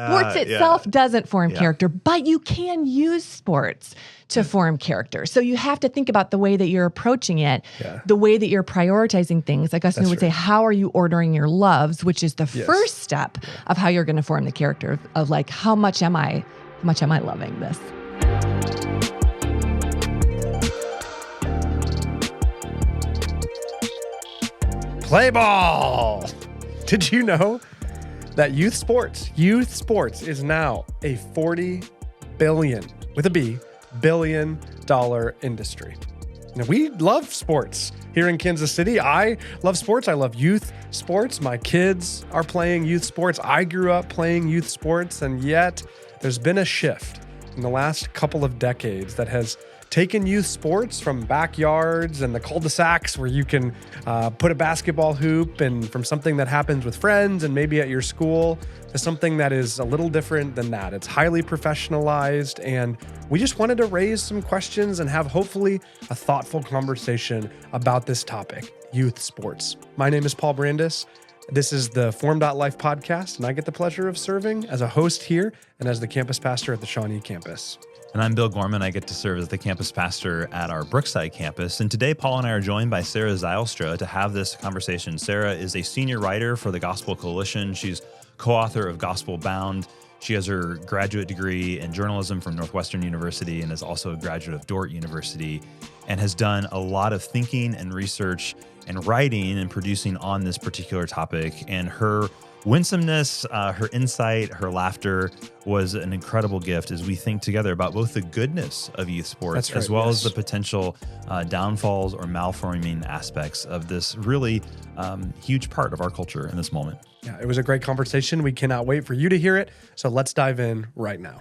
sports itself doesn't form character, but you can use sports to form character. So you have to think about the way that you're approaching it, the way that you're prioritizing things. Like Augustine would say, how are you ordering your loves, which is the first step of how you're going to form the character of like, how much am I loving this? Play ball! Did you know that youth sports is now a $40 billion, with a B, billion dollar industry. Now, we love sports here in Kansas City. I love sports. I love youth sports. My kids are playing youth sports. I grew up playing youth sports, and yet there's been a shift in the last couple of decades that has taken youth sports from backyards and the cul-de-sacs where you can put a basketball hoop, and from something that happens with friends and maybe at your school to something that is a little different than that. It's highly professionalized, and we just wanted to raise some questions and have hopefully a thoughtful conversation about this topic, youth sports. My name is Paul Brandis. This is the theFormed.life podcast, and I get the pleasure of serving as a host here and as the campus pastor at the Shawnee campus. And I'm Bill Gorman. I get to serve as the campus pastor at our Brookside campus. And today, Paul and I are joined by Sarah Zylstra to have this conversation. Sarah is a senior writer for the Gospel Coalition. She's co-author of Gospel Bound. She has her graduate degree in journalism from Northwestern University and is also a graduate of Dordt University, and has done a lot of thinking and research and writing and producing on this particular topic. And her winsomeness, her insight, her laughter was an incredible gift as we think together about both the goodness of youth sports as well as the potential downfalls or malforming aspects of this really huge part of our culture in this moment. Yeah, it was a great conversation. We cannot wait for you to hear it. So let's dive in right now.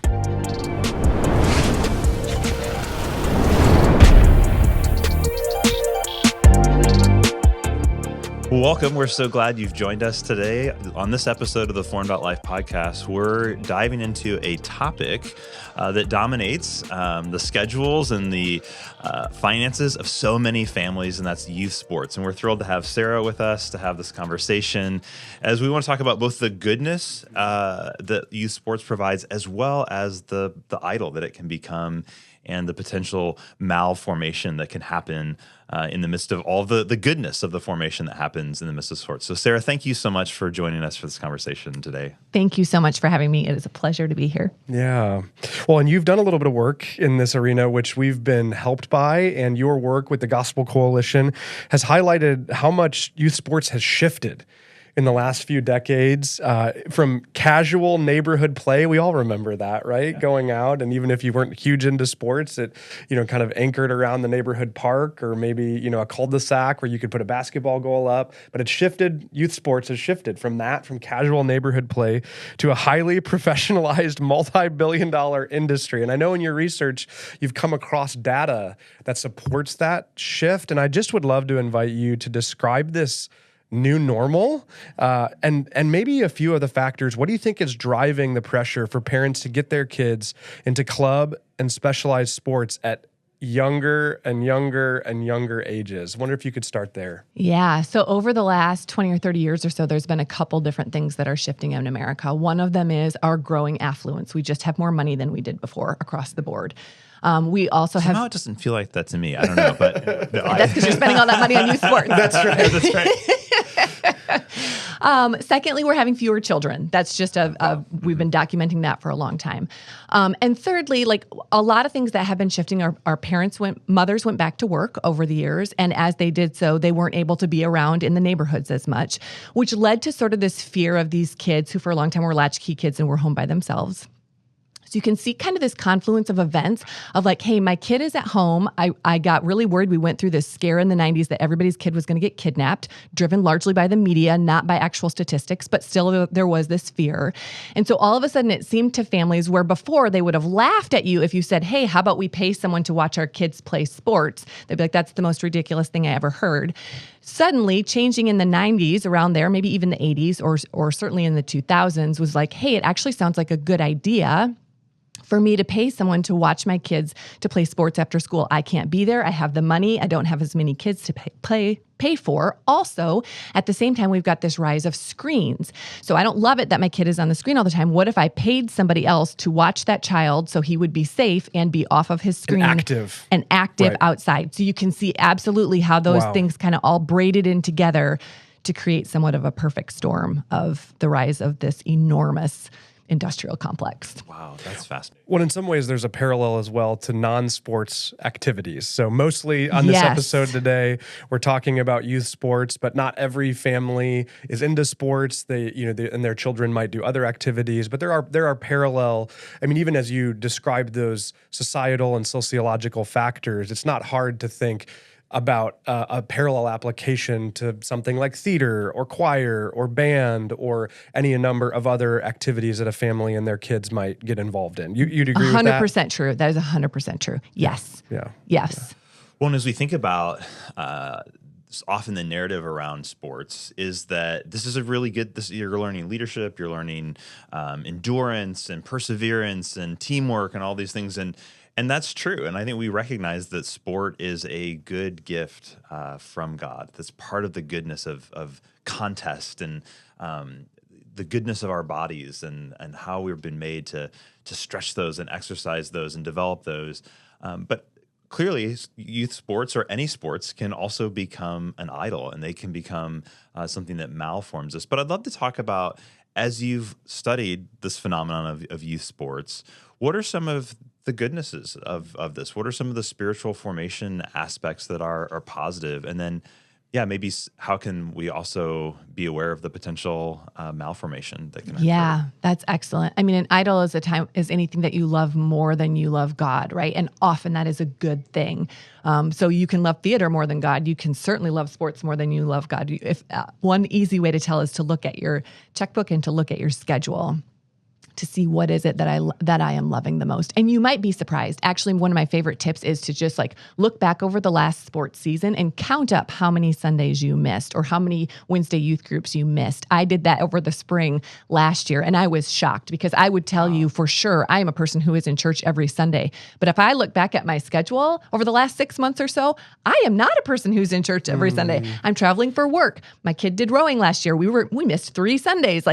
Welcome. We're so glad you've joined us today. On this episode of the theFormed.life podcast, we're diving into a topic that dominates the schedules and the finances of so many families, and that's youth sports. And we're thrilled to have Sarah with us to have this conversation, as we want to talk about both the goodness that youth sports provides, as well as the idol that it can become, and the potential malformation that can happen in the midst of all the goodness of the formation that happens in the midst of sports. So Sarah, thank you so much for joining us for this conversation today. Thank you so much for having me. It is a pleasure to be here. Yeah. Well, and you've done a little bit of work in this arena, which we've been helped by, and your work with the Gospel Coalition has highlighted how much youth sports has shifted in the last few decades, from casual neighborhood play. We all remember that, right? Yeah. Going out, and even if you weren't huge into sports, it, kind of anchored around the neighborhood park, or maybe, a cul-de-sac where you could put a basketball goal up. But it's shifted, youth sports has shifted from casual neighborhood play to a highly professionalized, multi-billion-dollar industry. And I know in your research, you've come across data that supports that shift. And I just would love to invite you to describe this new normal, and maybe a few of the factors. What do you think is driving the pressure for parents to get their kids into club and specialized sports at younger and younger and younger ages? I wonder if you could start there. Yeah. So over the last 20 or 30 years or so, there's been a couple different things that are shifting in America. One of them is our growing affluence. We just have more money than we did before across the board. We also have... Somehow it doesn't feel like that to me. I don't know, but... That's because you're spending all that money on youth sports. That's right. That's right. Secondly, we're having fewer children. That's just we've been documenting that for a long time. And thirdly, like a lot of things that have been shifting, our mothers went back to work over the years. And as they did so, they weren't able to be around in the neighborhoods as much, which led to sort of this fear of these kids who for a long time were latchkey kids and were home by themselves. So you can see kind of this confluence of events of like, hey, my kid is at home. I got really worried. We went through this scare in the 90s that everybody's kid was going to get kidnapped, driven largely by the media, not by actual statistics, but still there was this fear. And so all of a sudden it seemed to families where before they would have laughed at you if you said, hey, how about we pay someone to watch our kids play sports? They'd be like, that's the most ridiculous thing I ever heard. Suddenly changing in the 90s, around there, maybe even the 80s or certainly in the 2000s was like, hey, it actually sounds like a good idea For me to pay someone to watch my kids to play sports after school, I can't be there. I have the money. I don't have as many kids to pay for. Also, at the same time, we've got this rise of screens. So I don't love it that my kid is on the screen all the time. What if I paid somebody else to watch that child so he would be safe and be off of his screen and active Right. outside? So you can see absolutely how those Wow. things kind of all braided in together to create somewhat of a perfect storm of the rise of this enormous industrial complex. Wow, that's fascinating. Well, in some ways, there's a parallel as well to non-sports activities. So mostly on this Yes. episode today, we're talking about youth sports, but not every family is into sports. They, and their children might do other activities, but there are parallel. I mean, even as you described those societal and sociological factors, it's not hard to think about a parallel application to something like theater or choir or band or any number of other activities that a family and their kids might get involved in. You'd agree with that? 100% true. That is 100% true. Yes. Yeah. Yes. Well, and as we think about often the narrative around sports is that this is a really good, you're learning leadership, you're learning endurance and perseverance and teamwork and all these things. And that's true. And I think we recognize that sport is a good gift from God. That's part of the goodness of contest and the goodness of our bodies and how we've been made to stretch those and exercise those and develop those. But clearly, youth sports or any sports can also become an idol, and they can become something that malforms us. But I'd love to talk about, as you've studied this phenomenon of youth sports, what are some of the goodnesses of this? What are some of the spiritual formation aspects that are positive? And then, maybe how can we also be aware of the potential malformation that can occur? Yeah, that's excellent. I mean, an idol is anything that you love more than you love God, right? And often that is a good thing. So you can love theater more than God. You can certainly love sports more than you love God. One easy way to tell is to look at your checkbook and to look at your schedule to see what is it that I am loving the most. And you might be surprised. Actually, one of my favorite tips is to just look back over the last sports season and count up how many Sundays you missed or how many Wednesday youth groups you missed. I did that over the spring last year, and I was shocked because I would tell you for sure I am a person who is in church every Sunday. But if I look back at my schedule over the last 6 months or so, I am not a person who's in church every Sunday. I'm traveling for work. My kid did rowing last year. We missed 3 Sundays.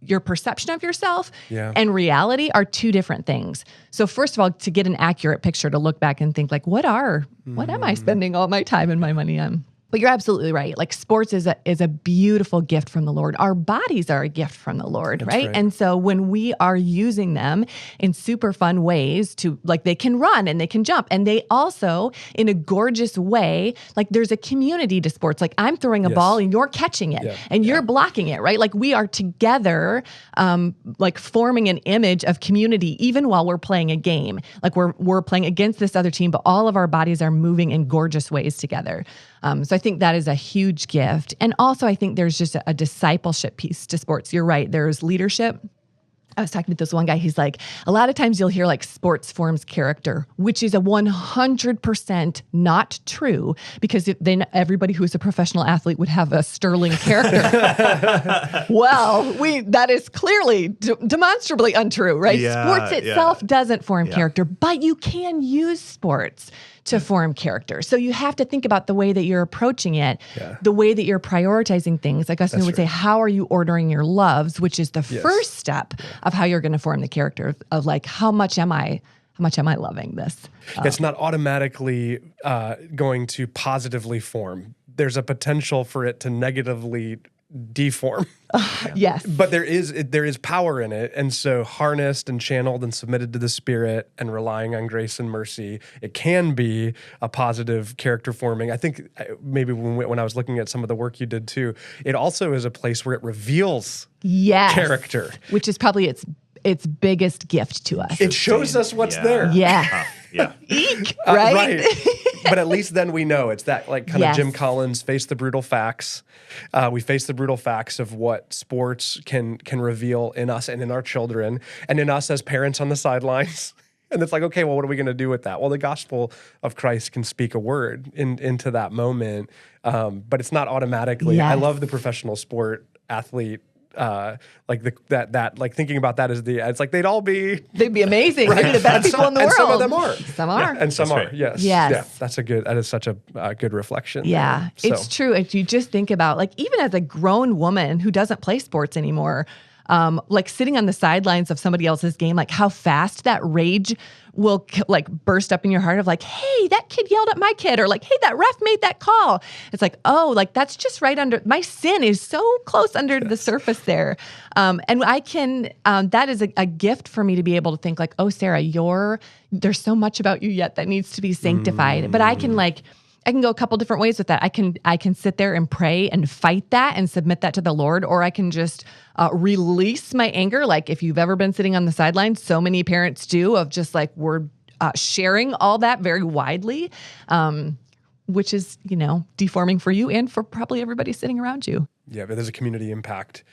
Your perception of yourself and reality are two different things. So first of all, to get an accurate picture, to look back and think what am I spending all my time and my money on? But you're absolutely right. Sports is a beautiful gift from the Lord. Our bodies are a gift from the Lord, right? And so when we are using them in super fun ways they can run and they can jump, and they also, in a gorgeous way, there's a community to sports. I'm throwing a ball and you're catching it and you're blocking it, right? We are together, forming an image of community, even while we're playing a game. We're playing against this other team, but all of our bodies are moving in gorgeous ways together. So I think that is a huge gift. And also I think there's just a discipleship piece to sports. You're right. There's leadership. I was talking to this one guy. He's like, a lot of times you'll hear sports forms character, which is a 100% not true, because then everybody who is a professional athlete would have a sterling character. Well, that is clearly demonstrably untrue, right? Sports itself doesn't form character, but you can use sports to form character. So you have to think about the way that you're approaching it, the way that you're prioritizing things. Like Austin would say, how are you ordering your loves, which is the first step of how you're going to form the character of how much am I loving this? It's not automatically going to positively form. There's a potential for it to negatively deform. Yes. But there is power in it. And so harnessed and channeled and submitted to the Spirit and relying on grace and mercy, it can be a positive character forming. I think maybe when I was looking at some of the work you did too, it also is a place where it reveals character. Which is probably its biggest gift to us. It shows us what's there. Yeah. Eek, right? Right. But at least then we know it's that kind of Jim Collins, face the brutal facts. We face the brutal facts of what sports can reveal in us and in our children and in us as parents on the sidelines. And it's okay, well, what are we going to do with that? Well, the gospel of Christ can speak a word into that moment, but it's not automatically. I love the professional sport athlete like thinking about that as it's like they'd be amazing. They'd be the best people in the world. And some of them are. Some are. And some are. Yes. Yes. Yeah. That is such a good reflection. Yeah. It's true. If you just think about, like, even as a grown woman who doesn't play sports anymore, like sitting on the sidelines of somebody else's game, like how fast that rage will like burst up in your heart of like, hey, that kid yelled at my kid, or like, hey, that ref made that call. It's like, oh, like that's just right under, my sin is so close under the surface there. And I can, that is a gift for me to be able to think like, oh, Sarah, there's so much about you yet that needs to be sanctified. But I can go a couple different ways with that. I can sit there and pray and fight that and submit that to the Lord, or I can just release my anger. Like if you've ever been sitting on the sidelines, so many parents do, of just like we're sharing all that very widely, which is, deforming for you and for probably everybody sitting around you. Yeah, but there's a community impact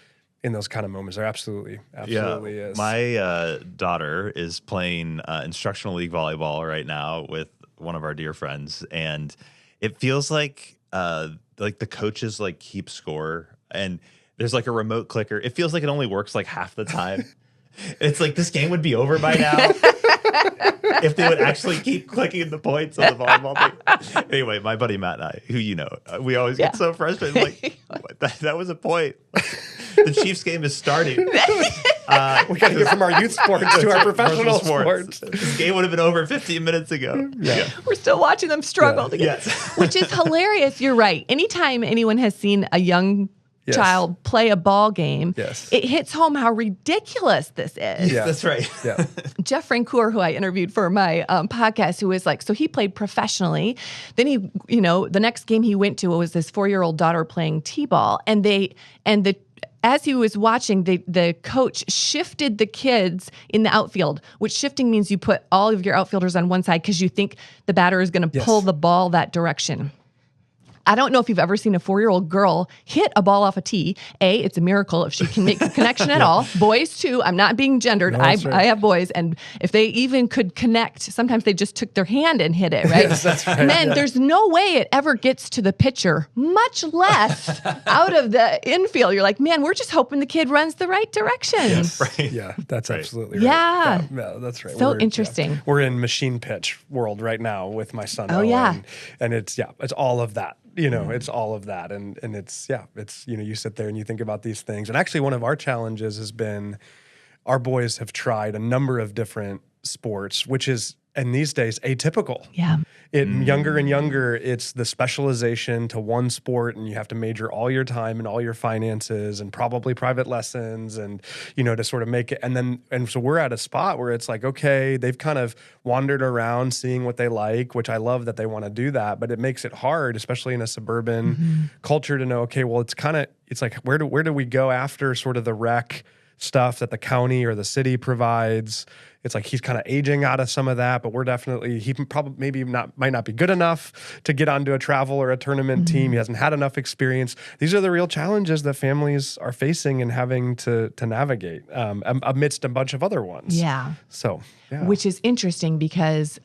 in those kind of moments. There absolutely is. My daughter is playing instructional league volleyball right now with one of our dear friends, and it feels like the coaches like keep score, and there's like a remote clicker. It feels like it only works like half the time. It's like this game would be over by now if they would actually keep clicking the points on the volleyball thing. Anyway, my buddy Matt and I, who we always get so frustrated, like that was a point. The Chiefs game is starting. We got to get from our youth sports to our professional sports. This game would have been over 15 minutes ago. Yeah. We're still watching them struggle to get, which is hilarious. You're right. Anytime anyone has seen a young child play a ball game, it hits home how ridiculous this is. Yeah. That's right. Yeah. Jeff Francoeur, who I interviewed for my podcast, who was like, so he played professionally. Then he, the next game he went to was his 4-year-old daughter playing t-ball, as he was watching, the coach shifted the kids in the outfield, which shifting means you put all of your outfielders on one side because you think the batter is going to pull the ball that direction. I don't know if you've ever seen a 4-year-old girl hit a ball off a tee. It's a miracle if she can make a connection at all. Boys too. I'm not being gendered. No, I have boys, and if they even could connect, sometimes they just took their hand and hit it, right? Yes, that's right. And then there's no way it ever gets to the pitcher, much less out of the infield. You're like, man, we're just hoping the kid runs the right direction. Yes, right. Yeah, that's absolutely right. Yeah. Yeah, that's right. So interesting. Yeah. We're in machine pitch world right now with my son. Oh, yeah. And it's all of that. It's all of that. And it's, you sit there and you think about these things. And actually one of our challenges has been our boys have tried a number of different sports, which is, in these days, atypical. Yeah. Younger and younger, it's the specialization to one sport, and you have to major all your time and all your finances and probably private lessons and, to sort of make it. And so we're at a spot where it's like, okay, they've kind of wandered around seeing what they like, which I love that they want to do that, but it makes it hard, especially in a suburban culture, to know, okay, well, it's like, where do we go after sort of the rec stuff that the county or the city provides? It's like he's kind of aging out of some of that, but he probably might not be good enough to get onto a travel or a tournament team. He hasn't had enough experience. These are the real challenges that families are facing and having to navigate amidst a bunch of other ones. Yeah. So, which is interesting because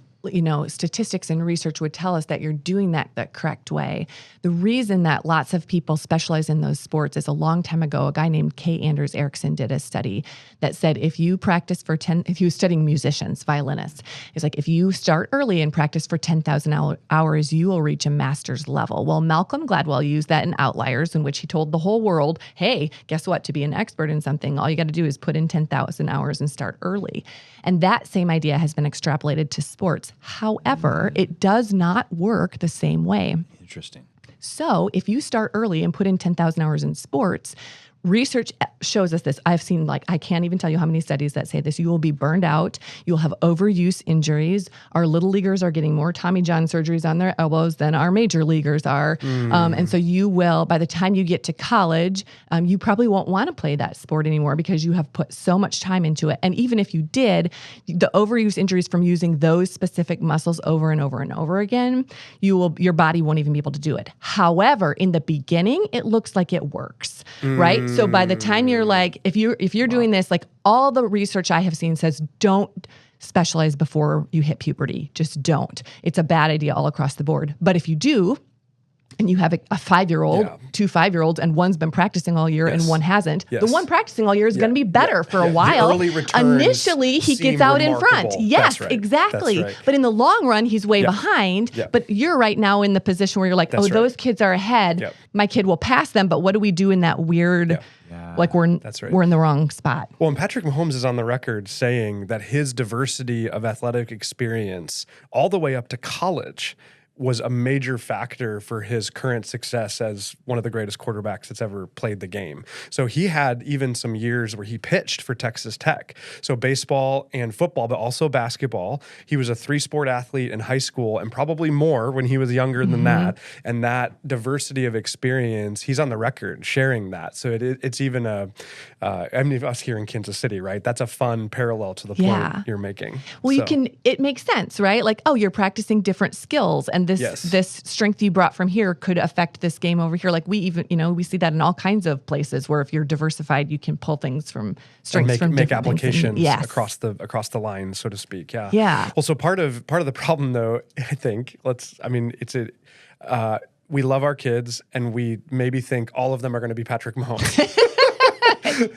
statistics and research would tell us that you're doing that the correct way. The reason that lots of people specialize in those sports is a long time ago, a guy named K. Anders Ericsson did a study that said if you practice if you were studying musicians, violinists, it's like if you start early and practice for 10,000 hours, you will reach a master's level. Well, Malcolm Gladwell used that in Outliers, in which he told the whole world, hey, guess what? To be an expert in something, all you got to do is put in 10,000 hours and start early. And that same idea has been extrapolated to sports. However, it does not work the same way. Interesting. So if you start early and put in 10,000 hours in sports, research shows us this. I've seen, I can't even tell you how many studies that say this. You will be burned out. You'll have overuse injuries. Our little leaguers are getting more Tommy John surgeries on their elbows than our major leaguers are. And so you will, by the time you get to college, you probably won't want to play that sport anymore because you have put so much time into it. And even if you did, the overuse injuries from using those specific muscles over and over and over again, your body won't even be able to do it. However, in the beginning, it looks like it works, right? So by the time you're if you're doing this, all the research I have seen says don't specialize before you hit puberty. Just don't. It's a bad idea all across the board. But if you do, and you have a 5-year-old, Yeah. 2 5-year-olds, and one's been practicing all year and one hasn't. Yes. The one practicing all year is going to be better for a The while. early returns Initially, he seem gets out in front. remarkable. Yes, That's right. exactly. That's right. But in the long run, he's way behind. Yeah. But you're right now in the position where you're like, That's right. those kids are ahead. Yep. My kid will pass them. But what do we do in that weird, like we're in the wrong spot? Well, and Patrick Mahomes is on the record saying that his diversity of athletic experience all the way up to college was a major factor for his current success as one of the greatest quarterbacks that's ever played the game. So he had even some years where he pitched for Texas Tech. So baseball and football, but also basketball. He was a 3-sport athlete in high school and probably more when he was younger than that. And that diversity of experience, he's on the record sharing that. So it's even I mean, us here in Kansas City, right? That's a fun parallel to the point you're making. Well, it makes sense, right? Like, oh, you're practicing different skills, and this strength you brought from here could affect this game over here. Like we even, we see that in all kinds of places where if you're diversified, you can pull things from strengths from make different applications things. across the line, so to speak. Yeah. Yeah. Well, so part of the problem, though, I think, we love our kids, and we maybe think all of them are going to be Patrick Mahomes.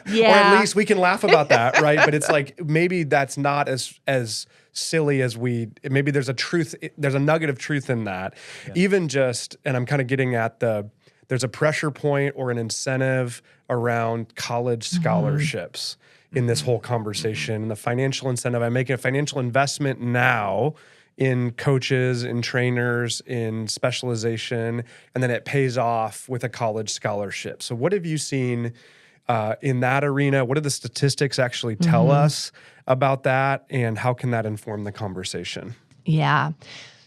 Yeah. Or at least we can laugh about that, right? But it's like maybe that's not as silly as maybe there's a nugget of truth in that. Yeah. Even just, and I'm kind of getting at there's a pressure point or an incentive around college scholarships in this whole conversation. And the financial incentive, I'm making a financial investment now in coaches, in trainers, in specialization, and then it pays off with a college scholarship. So what have you seen in that arena? What do the statistics actually tell us about that, and how can that inform the conversation? Yeah.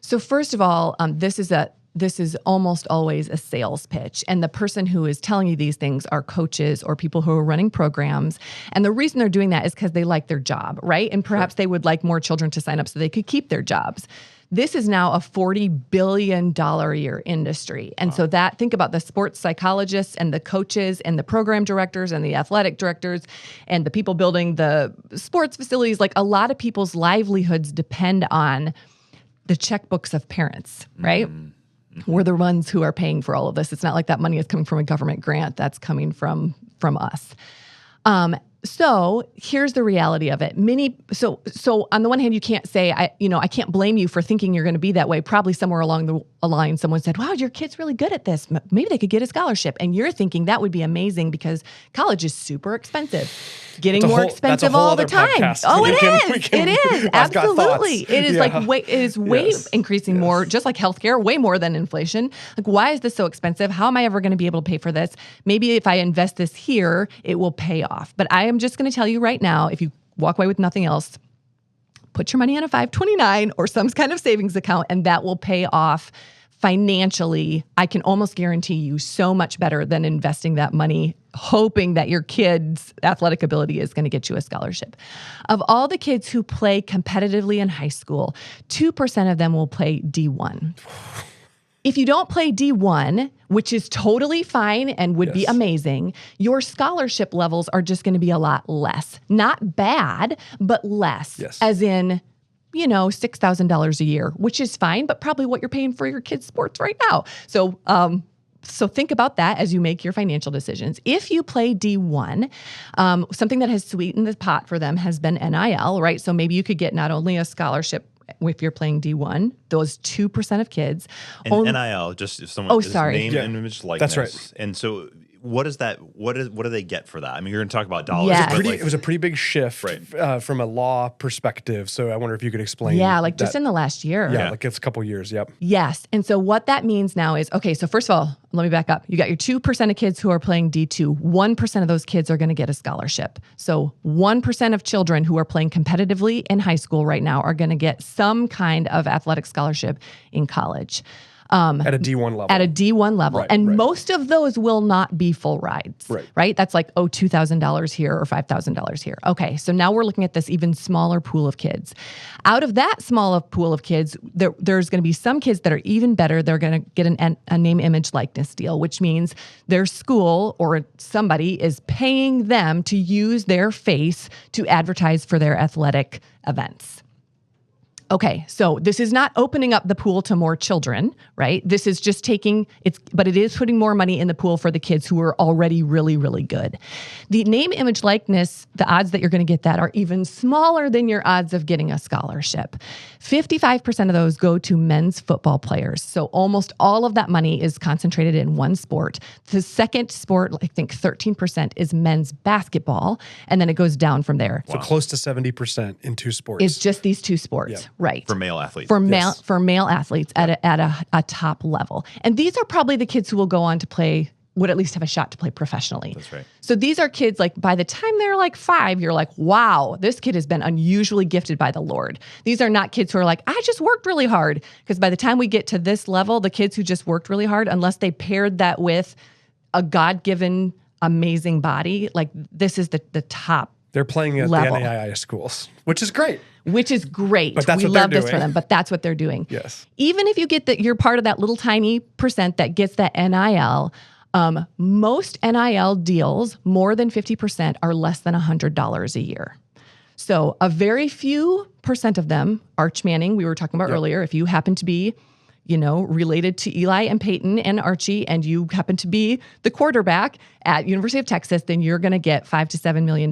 So first of all, this is almost always a sales pitch. And the person who is telling you these things are coaches or people who are running programs. And the reason they're doing that is because they like their job, right? And perhaps they would like more children to sign up so they could keep their jobs. This is now a $40 billion a year industry. And so think about the sports psychologists and the coaches and the program directors and the athletic directors and the people building the sports facilities. Like a lot of people's livelihoods depend on the checkbooks of parents, right? We're the ones who are paying for all of this. It's not like that money is coming from a government grant. That's coming from us. So here's the reality of it. So on the one hand, you can't say, I can't blame you for thinking you're going to be that way. Probably somewhere along the line, someone said, wow, your kid's really good at this. Maybe they could get a scholarship. And you're thinking that would be amazing because college is super expensive. Getting more expensive all the time. Podcast. Oh, it is. Absolutely. It is it is way increasing more, just like healthcare, way more than inflation. Like, why is this so expensive? How am I ever going to be able to pay for this? Maybe if I invest this here, it will pay off. But I am just going to tell you right now, if you walk away with nothing else, put your money in a 529 or some kind of savings account, and that will pay off financially. I can almost guarantee you so much better than investing that money hoping that your kid's athletic ability is going to get you a scholarship. Of all the kids who play competitively in high school, 2% of them will play D1. If you don't play D1, which is totally fine and would be amazing, your scholarship levels are just going to be a lot less. Not bad, but less. Yes. As in, $6,000 a year, which is fine, but probably what you're paying for your kids' sports right now. So think about that as you make your financial decisions. If you play D1, something that has sweetened the pot for them has been NIL, right? So maybe you could get not only a scholarship if you're playing D1, those 2% of kids. And NIL, just if someone name and image likeness. That's right. And so what is that? What do they get for that? I mean, you're going to talk about dollars. Yes. It was a pretty big shift from a law perspective. So I wonder if you could explain. Yeah, like just in the last year. Yeah, like it's a couple years. Yep. Yes. And so what that means now is, okay, so first of all, let me back up. You got your 2% of kids who are playing D2. 1% of those kids are going to get a scholarship. So 1% of children who are playing competitively in high school right now are going to get some kind of athletic scholarship in college. At a D1 level. At a D1 level. Most of those will not be full rides, right? That's like, $2,000 here or $5,000 here. Okay, so now we're looking at this even smaller pool of kids. Out of that smaller pool of kids, there's going to be some kids that are even better. They're going to get a name, image, likeness deal, which means their school or somebody is paying them to use their face to advertise for their athletic events. Okay, so this is not opening up the pool to more children, right? This is just but it is putting more money in the pool for the kids who are already really, really good. The name, image, likeness, the odds that you're going to get that are even smaller than your odds of getting a scholarship. 55% of those go to men's football players. So almost all of that money is concentrated in one sport. The second sport, I think 13% is men's basketball, and then it goes down from there. So close to 70% in two sports. It's just these two sports. Yeah. Right. For male athletes. For male athletes at a top level. And these are probably the kids who will go on to play, would at least have a shot to play professionally. That's right. So these are kids, like, by the time they're like 5, you're like, wow, this kid has been unusually gifted by the Lord. These are not kids who are like, I just worked really hard. Because by the time we get to this level, the kids who just worked really hard, unless they paired that with a God-given amazing body, like, this is the top. They're playing at level. the NAIA schools, which is great. Which is great. But that's we what they're love this doing. for them, but that's what they're doing. Yes. Even if you get that, you're part of that little tiny percent that gets that NIL. Most NIL deals, more than 50%, are less than $100 a year. So a very few percent of them, Arch Manning, we were talking about earlier, if you happen to be, related to Eli and Peyton and Archie, and you happen to be the quarterback at University of Texas, then you're going to get $5 to $7 million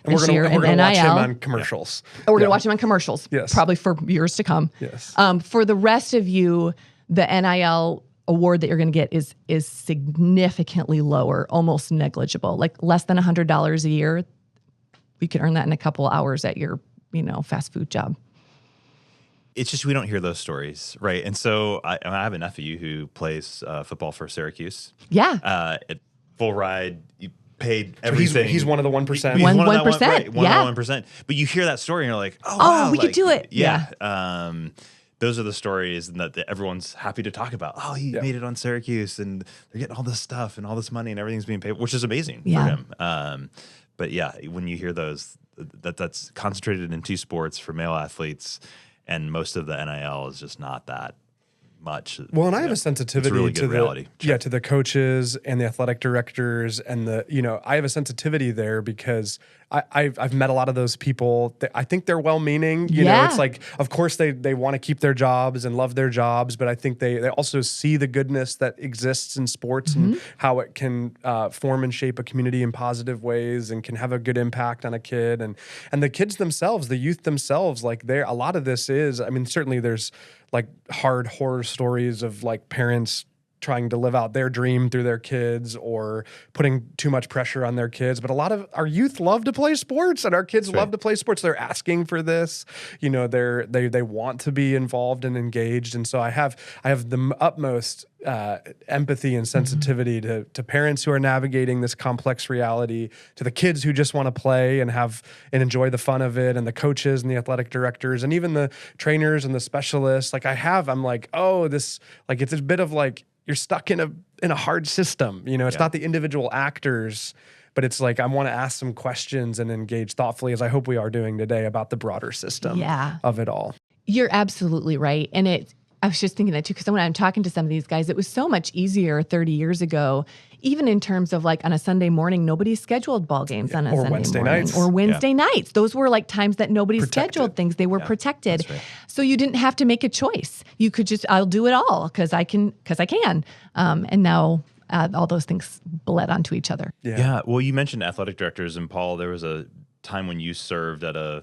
this year in NIL. We're going to watch him on commercials. We're going to watch him on commercials, probably for years to come. Yes. For the rest of you, the NIL award that you're going to get is significantly lower, almost negligible, like less than $100 a year. You could earn that in a couple hours at your, fast food job. It's just we don't hear those stories, right? And so I have a nephew who plays football for Syracuse. Yeah. At full ride, you paid everything. He's one of the 1%. He's one of that 1%, right, one yeah. of the 1%. But you hear that story and you're like, oh, Oh, wow, we could do it. Yeah. Those are the stories that everyone's happy to talk about. Oh, he made it on Syracuse, and they're getting all this stuff and all this money, and everything's being paid, which is amazing for him. But yeah, when you hear those, that's concentrated in two sports for male athletes, and most of the NIL is just not that much. Well, and I have a sensitivity really to reality. to the coaches and the athletic directors, and I have a sensitivity there because I've met a lot of those people. I think they're well-meaning. You know, it's like, of course they want to keep their jobs and love their jobs, but I think they also see the goodness that exists in sports and how it can form and shape a community in positive ways and can have a good impact on a kid and the kids themselves, the youth themselves. Like, a lot of this is, I mean, certainly there's like hard horror stories of like parents trying to live out their dream through their kids or putting too much pressure on their kids. But a lot of our youth love to play sports, and our kids love to play sports. They're asking for this, they want to be involved and engaged. And so I have the utmost empathy and sensitivity to parents who are navigating this complex reality, to the kids who just want to play and enjoy the fun of it, and the coaches and the athletic directors and even the trainers and the specialists. Like I'm like, oh, this, like, it's a bit of like, you're stuck in a hard system. It's not the individual actors, but it's like, I want to ask some questions and engage thoughtfully, as I hope we are doing today, about the broader system of it all. You're absolutely right. And I was just thinking that too, because when I'm talking to some of these guys, it was so much easier 30 years ago, even in terms of like on a Sunday morning, nobody scheduled ball games on a Sunday Wednesday morning. nights. Or Wednesday nights. Those were like times that nobody scheduled things. They were protected. That's right. So you didn't have to make a choice. You could just, I'll do it all because I can. And now all those things bled onto each other. Yeah. Well, you mentioned athletic directors, and Paul, there was a time when you served at a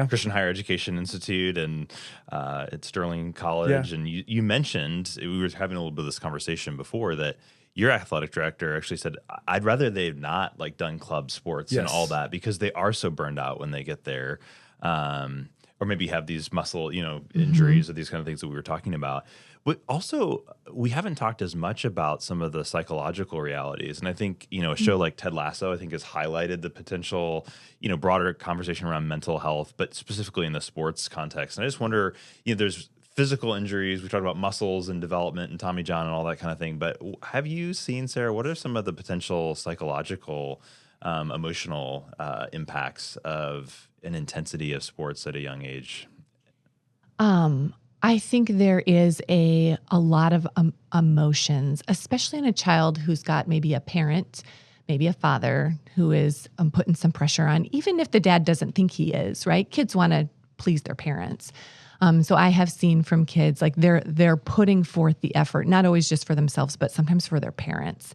Christian Higher Education Institute and at Sterling College. And you mentioned, we were having a little bit of this conversation before, that your athletic director actually said, I'd rather they've not like done club sports and all that, because they are so burned out when they get there. Or maybe have these muscle, injuries or these kind of things that we were talking about. But also, we haven't talked as much about some of the psychological realities. And I think, a show like Ted Lasso, I think, has highlighted the potential, broader conversation around mental health, but specifically in the sports context. And I just wonder, there's physical injuries. We talked about muscles and development and Tommy John and all that kind of thing. But have you seen, Sarah, what are some of the potential psychological, emotional impacts of an intensity of sports at a young age? I think there is a lot of emotions, especially in a child who's got maybe a parent, maybe a father who is putting some pressure on, even if the dad doesn't think he is, right? Kids want to please their parents. So I have seen from kids, like they're putting forth the effort, not always just for themselves, but sometimes for their parents,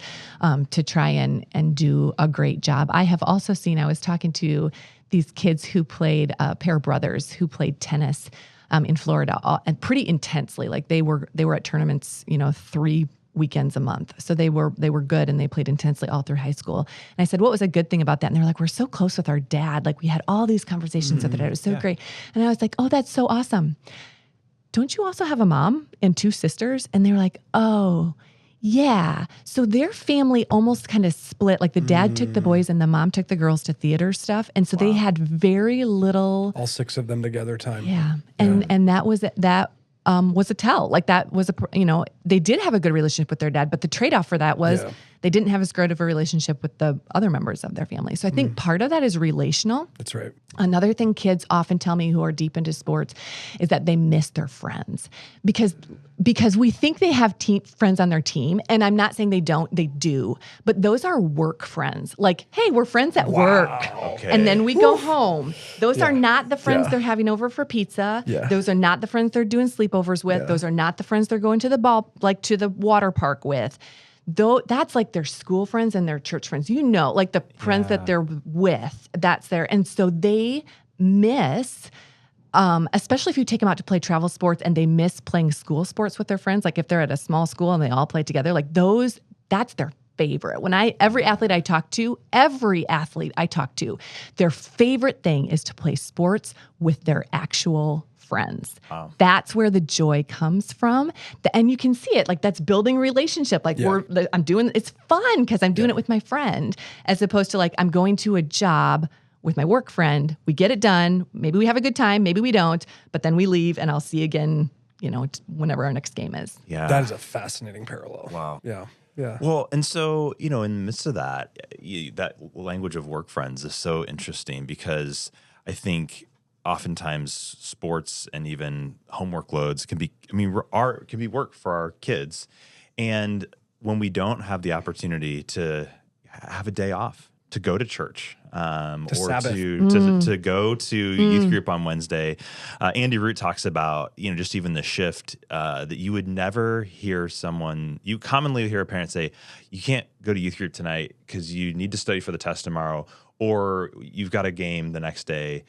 to try and do a great job. I have also seen, I was talking to these kids who played, a pair of brothers who played tennis in Florida, and pretty intensely. Like they were at tournaments, 3 weekends a month. So they were good, and they played intensely all through high school. And I said, what was a good thing about that? And they're like, we're so close with our dad. Like we had all these conversations with our dad. It was so great. And I was like, oh, that's so awesome. Don't you also have a mom and 2 sisters? And they were like, oh, yeah. So their family almost kind of split. Like the dad took the boys and the mom took the girls to theater stuff. And so they had very little. All 6 of them together time. Yeah. And that was a tell. Like that was they did have a good relationship with their dad, but the trade-off for that was they didn't have as great of a relationship with the other members of their family. So I think part of that is relational. That's right. Another thing kids often tell me who are deep into sports is that they miss their friends because we think they have friends on their team. And I'm not saying they don't, they do, but those are work friends. Like, hey, we're friends at work. Okay. And then we go home. Those are not the friends they're having over for pizza. Yeah. Those are not the friends they're doing sleepovers with. Yeah. Those are not the friends they're going to to the water park with. Though that's like their school friends and their church friends, like the friends that they're with, that's there. And so they miss, especially if you take them out to play travel sports and they miss playing school sports with their friends. Like if they're at a small school and they all play together, like that's their favorite. Every athlete I talk to, their favorite thing is to play sports with their actual friends. Wow. That's where the joy comes from. And you can see it, like that's building relationship. Like it's fun because I'm doing it with my friend, as opposed to like, I'm going to a job with my work friend. We get it done. Maybe we have a good time. Maybe we don't, but then we leave and I'll see you again, whenever our next game is. Yeah. That is a fascinating parallel. Wow. Yeah. Yeah. Well, and so, in the midst of that, that language of work friends is so interesting because I think oftentimes sports and even homework loads can be work for our kids. And when we don't have the opportunity to have a day off, to go to church, or to go to youth group on Wednesday, Andy Root talks about, just even the shift that you would never hear you commonly hear a parent say, you can't go to youth group tonight because you need to study for the test tomorrow, or you've got a game the next day.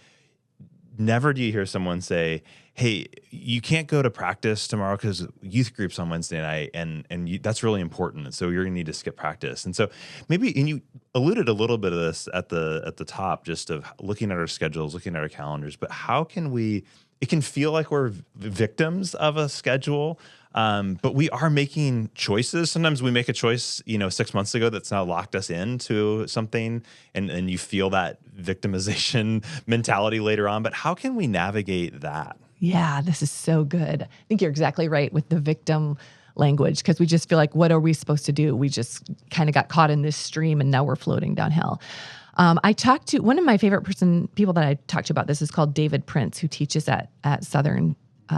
Never do you hear someone say, hey, you can't go to practice tomorrow because youth group's on Wednesday night, and that's really important. So you're going to need to skip practice. And so and you alluded a little bit of this at the top, just of looking at our schedules, looking at our calendars, but how can it can feel like we're victims of a schedule, but we are making choices. Sometimes we make a choice, 6 months ago that's now locked us into something, and you feel that victimization mentality later on. But how can we navigate that? Yeah, this is so good. I think you're exactly right with the victim language, because we just feel like, what are we supposed to do? We just kind of got caught in this stream and now we're floating downhill. I talked to one of my favorite people that I talked to about this is called David Prince, who teaches at Southern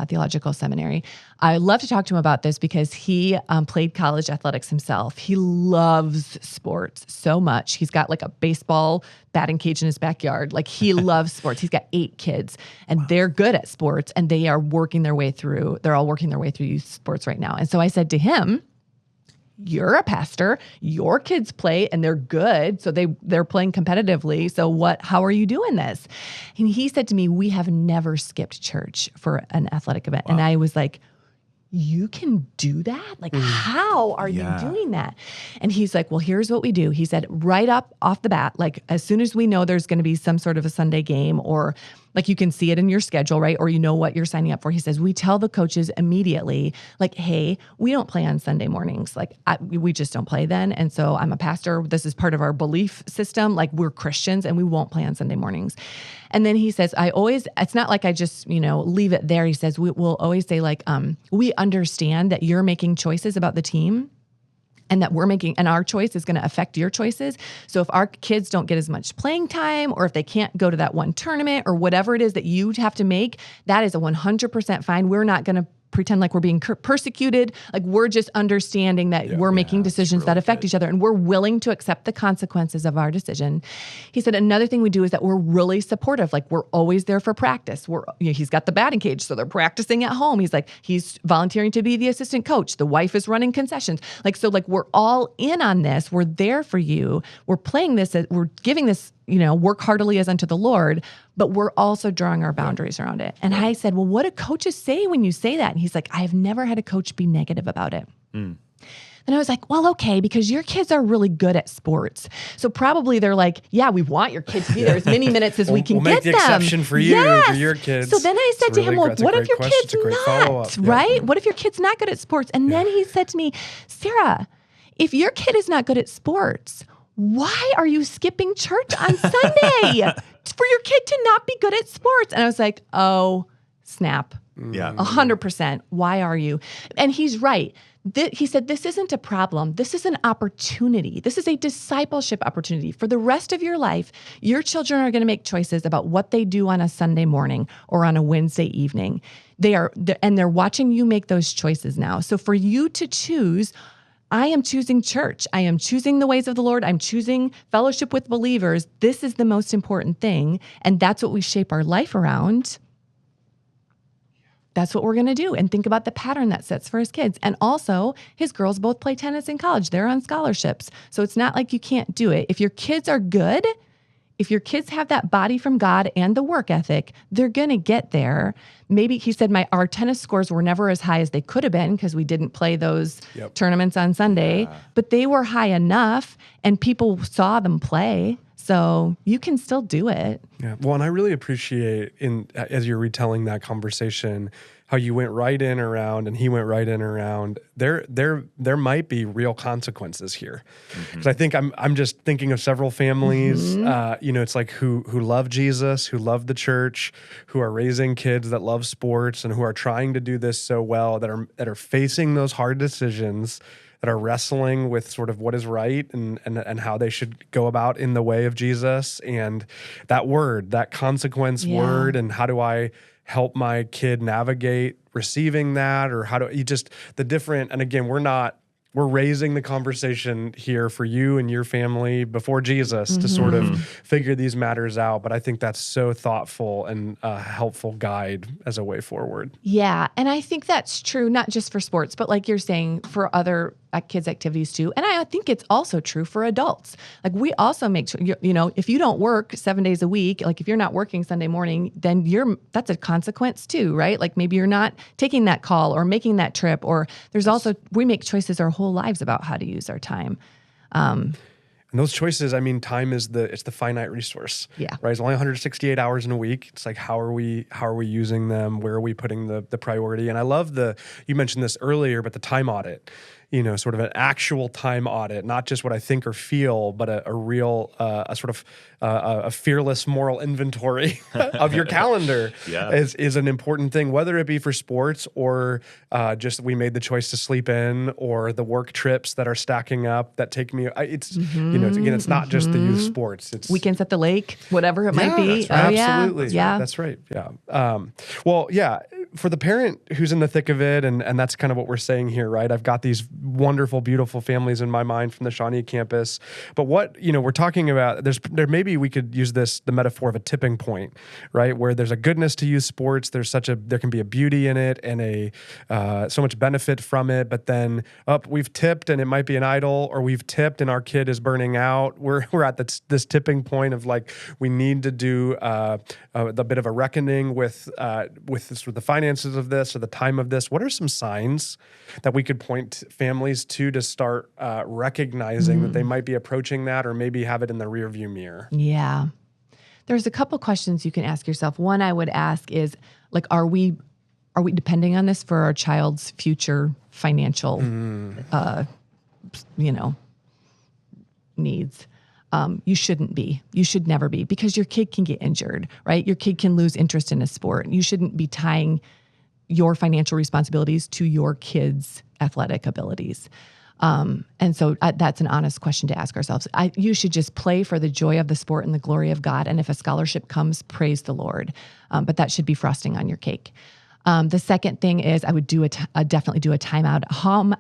Theological Seminary. I love to talk to him about this because he played college athletics himself. He loves sports so much. He's got like a baseball batting cage in his backyard. Like he loves sports. He's got 8 kids and they're good at sports, and they're all working their way through youth sports right now. And so I said to him, you're a pastor, your kids play and they're good. So they're playing competitively. So how are you doing this? And he said to me, we have never skipped church for an athletic event. Wow. And I was like, you can do that? Like, how are you doing that? And he's like, well, here's what we do. He said, right up off the bat, like as soon as we know there's going to be some sort of a Sunday game, or like you can see it in your schedule, right? Or you know what you're signing up for. He says, we tell the coaches immediately, like, hey, we don't play on Sunday mornings. Like we just don't play then. And so I'm a pastor. This is part of our belief system. Like we're Christians and we won't play on Sunday mornings. And then he says, it's not like I just, leave it there. He says, we'll always say like, we understand that you're making choices about the team, and that and our choice is going to affect your choices. So if our kids don't get as much playing time, or if they can't go to that one tournament, or whatever it is that you have to make, that is a 100% fine. We're not going to pretend like we're being persecuted. Like we're just understanding that we're making decisions that affect each other, and we're willing to accept the consequences of our decision. He said another thing we do is that we're really supportive. Like we're always there for practice. He's got the batting cage, so they're practicing at home. He's volunteering to be the assistant coach. The wife is running concessions. Like we're all in on this. We're there for you. We're playing this. We're giving this, work heartily as unto the Lord, but we're also drawing our boundaries around it. And I said, well, what do coaches say when you say that? And he's like, I have never had a coach be negative about it. And I was like, well, okay, because your kids are really good at sports. So probably they're like, yeah, we want your kids to be there as many minutes as we can get them. We'll make the exception for you, for your kids. So then I said to him, well, what if your kid's not, right? What if your kid's not good at sports? And then he said to me, Sarah, if your kid is not good at sports, why are you skipping church on Sunday? For your kid to not be good at sports. And I was like, oh, snap. Yeah. 100%. Why are you? And he's right. He said, this isn't a problem. This is an opportunity. This is a discipleship opportunity. For the rest of your life, your children are going to make choices about what they do on a Sunday morning or on a Wednesday evening. They're watching you make those choices now. So for you to choose, I am choosing church. I am choosing the ways of the Lord. I'm choosing fellowship with believers. This is the most important thing. And that's what we shape our life around. That's what we're going to do. And think about the pattern that sets for his kids. And also, his girls both play tennis in college. They're on scholarships. So it's not like you can't do it. If your kids are good, if your kids have that body from God and the work ethic, they're going to get there. Maybe, he said, our tennis scores were never as high as they could have been because we didn't play those tournaments on Sunday, but they were high enough and people saw them play. So you can still do it. Yeah. Well, and I really appreciate as you're retelling that conversation, how you went right in around and he went right in around. There might be real consequences here. Because I think I'm just thinking of several families, it's like who love Jesus, who love the church, who are raising kids that love sports and who are trying to do this so well, that are facing those hard decisions, that are wrestling with sort of what is right and how they should go about in the way of Jesus. And that consequence word, and how do I help my kid navigate receiving that, or how do you just the different, and again, we're raising the conversation here for you and your family before Jesus to sort of figure these matters out. But I think that's so thoughtful and a helpful guide as a way forward. Yeah. And I think that's true, not just for sports, but like you're saying, for other kids' activities too. And I think it's also true for adults. Like we also make sure, if you don't work 7 days a week, like if you're not working Sunday morning, then that's a consequence too, right? Like maybe you're not taking that call or making that trip, or we make choices our whole lives about how to use our time. And those choices, time is the finite resource. Yeah. Right. It's only 168 hours in a week. It's like, how are we using them? Where are we putting the priority? And I love you mentioned this earlier, but the time audit, sort of an actual time audit, not just what I think or feel, but a real, a fearless moral inventory of your calendar is an important thing, whether it be for sports or just we made the choice to sleep in, or the work trips that are stacking up that take me. It's not just the youth sports. It's weekends at the lake, whatever it might be. That's right. Absolutely. Yeah. That's right. Yeah. For the parent who's in the thick of it, and that's kind of what we're saying here, right? I've got these wonderful, beautiful families in my mind from the Shawnee campus. But what, we're talking about, maybe we could use the metaphor of a tipping point, right? Where there's a goodness to youth sports. There can be a beauty in it and so much benefit from it. But then we've tipped and it might be an idol, or we've tipped and our kid is burning out. We're at this tipping point of like, we need to do a bit of a reckoning with sort of the finances of this or the time of this. What are some signs that we could point families to start recognizing that they might be approaching that, or maybe have it in the rearview mirror? Yeah. There's a couple questions you can ask yourself. One I would ask is, like, are we depending on this for our child's future financial, needs? You shouldn't be. You should never be, because your kid can get injured, right? Your kid can lose interest in a sport. You shouldn't be tying your financial responsibilities to your kid's athletic abilities. And so that's an honest question to ask ourselves. You should just play for the joy of the sport and the glory of God. And if a scholarship comes, praise the Lord. But that should be frosting on your cake. The second thing is I would definitely do a timeout.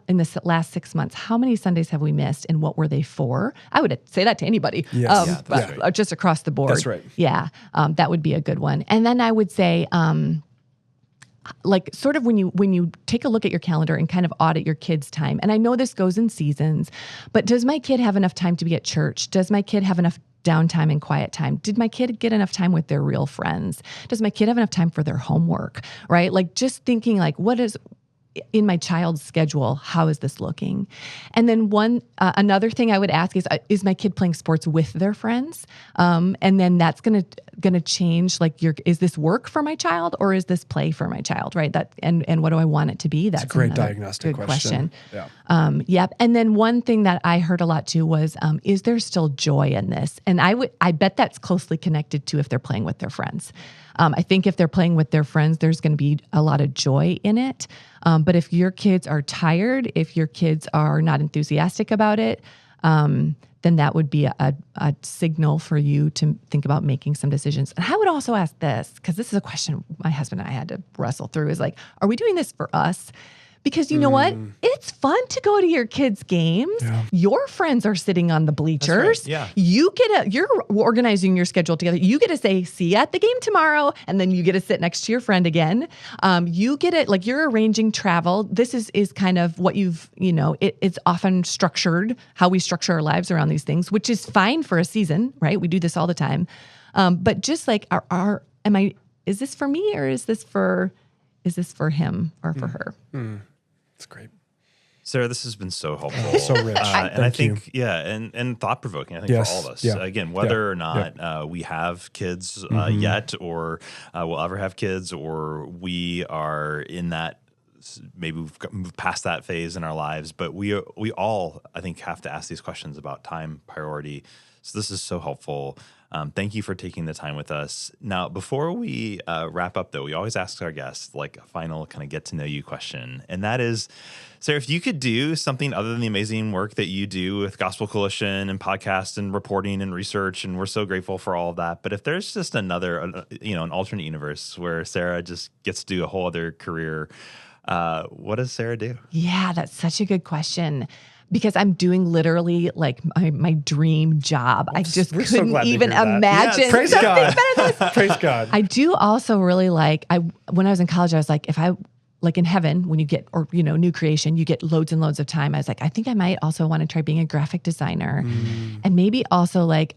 In the last 6 months, how many Sundays have we missed and what were they for? I would say that to anybody, Yes. That's right. just across the board. That's right. Yeah, that would be a good one. And then I would say, like sort of when you take a look at your calendar and kind of audit your kid's time, and I know this goes in seasons, but does my kid have enough time to be at church? Does my kid have enough downtime and quiet time? Did my kid get enough time with their real friends? Does my kid have enough time for their homework, right? Like just thinking like, what is in my child's schedule? How is this looking? And then another thing I would ask is my kid playing sports with their friends? And then that's gonna change. Like, is this work for my child or is this play for my child? Right. And what do I want it to be? That's a great diagnostic question. Yeah. Yep. And then one thing that I heard a lot too was, is there still joy in this? And I bet that's closely connected to if they're playing with their friends. I think if they're playing with their friends, there's going to be a lot of joy in it. But if your kids are tired, if your kids are not enthusiastic about it, then that would be a signal for you to think about making some decisions. And I would also ask this, because this is a question my husband and I had to wrestle through, is like, are we doing this for us? Because you know what? It's fun to go to your kids' games. Yeah. Your friends are sitting on the bleachers. That's right. Yeah. You're organizing your schedule together. You get to say, see you at the game tomorrow. And then you get to sit next to your friend again. You get it, like you're arranging travel. This is kind of what it's often structured, how we structure our lives around these things, which is fine for a season, right? We do this all the time. But just like, is this for me or is this for him or for her? That's great. Sarah, this has been so helpful. So rich. And I think, and thought-provoking, I think, Yes. for all of us. Yeah. Again, whether or not we have kids yet, or we'll ever have kids, or we are in that, maybe we've moved past that phase in our lives, but we all, I think, have to ask these questions about time, priority. So this is so helpful. Thank you for taking the time with us. Now, before we wrap up, though, we always ask our guests like a final kind of get to know you question. And that is, Sarah, if you could do something other than the amazing work that you do with Gospel Coalition and podcasts and reporting and research, and we're so grateful for all of that. But if there's just an alternate universe where Sarah just gets to do a whole other career, what does Sarah do? Yeah, that's such a good question. Because I'm doing literally like my dream job. I just couldn't even imagine Praise something God. better than this. Praise God. I do also really when I was in college, I was like, if I, like in heaven, when you get, or, new creation, you get loads and loads of time. I was like, I think I might also want to try being a graphic designer. And maybe also like,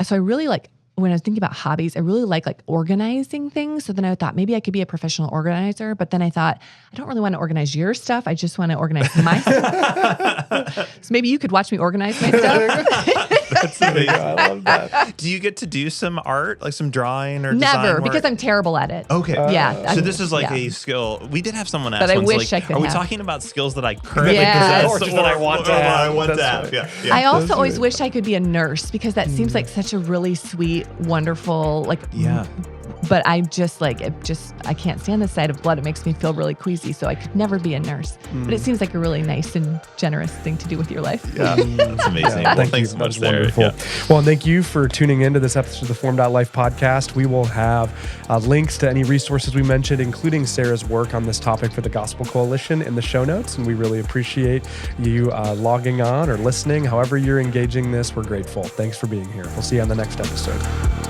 so I really like, when I was thinking about hobbies, I really like organizing things. So then I thought maybe I could be a professional organizer, but then I thought, I don't really want to organize your stuff. I just want to organize my stuff. So maybe you could watch me organize my stuff. That's amazing. I love that. Do you get to do some art, like some drawing or design Never, work? because I'm terrible at it. Okay. Yeah. So this is like a skill. We did have someone ask But I once, wish like, I could are we have. talking about skills that I currently Yes. possess Or just that I want to or have. I want to That's have? right. Yeah. I also That's always right. wish I could be a nurse, because that seems like such a really sweet, wonderful, Yeah. But I can't stand the sight of blood. It makes me feel really queasy. So I could never be a nurse. But it seems like a really nice and generous thing to do with your life. Yeah. That's amazing. Well, thanks so much, That's Sarah. wonderful. Yeah. Well, and thank you for tuning into this episode of the Formed.life podcast. We will have links to any resources we mentioned, including Sarah's work on this topic for the Gospel Coalition, in the show notes. And we really appreciate you logging on or listening. However you're engaging this, we're grateful. Thanks for being here. We'll see you on the next episode.